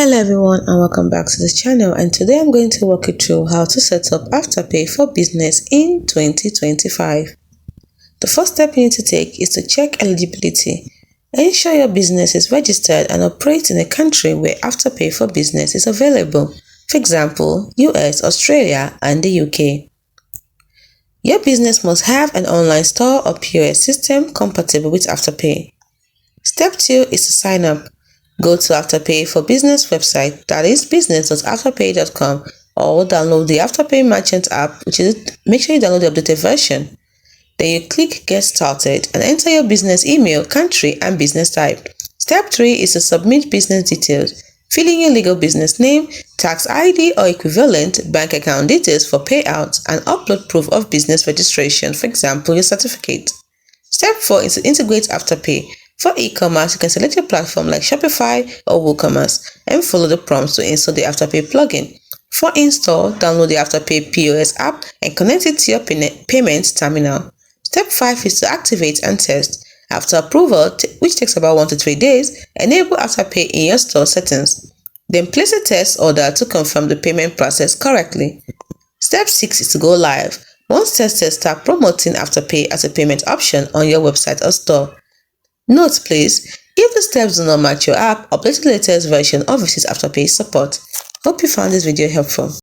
Hello everyone and welcome back to the channel, and today I'm going to walk you through how to set up Afterpay for business in 2025. The first step you need to take is to check eligibility. Ensure your business is registered and operates in a country where Afterpay for business is available, for example, US, Australia, and the UK. Your business must have an online store or POS system compatible with Afterpay. Step 2 is to sign up. Go to Afterpay for Business website, that is business.afterpay.com, or download the Afterpay Merchant app, make sure you download the updated version. Then you click Get Started and enter your business email, country, and business type. Step 3 is to submit business details. Fill in your legal business name, tax ID or equivalent, bank account details for payouts, and upload proof of business registration, for example, your certificate. Step 4 is to integrate Afterpay. For e-commerce, you can select your platform like Shopify or WooCommerce and follow the prompts to install the Afterpay plugin. For install, download the Afterpay POS app and connect it to your payment terminal. Step 5 is to activate and test. After approval, which takes about 1 to 3 days, enable Afterpay in your store settings. Then place a test order to confirm the payment process correctly. Step 6 is to go live. Once tested, start promoting Afterpay as a payment option on your website or store. Note please, if the steps do not match your app, update the latest version or visit Afterpay support. Hope you found this video helpful.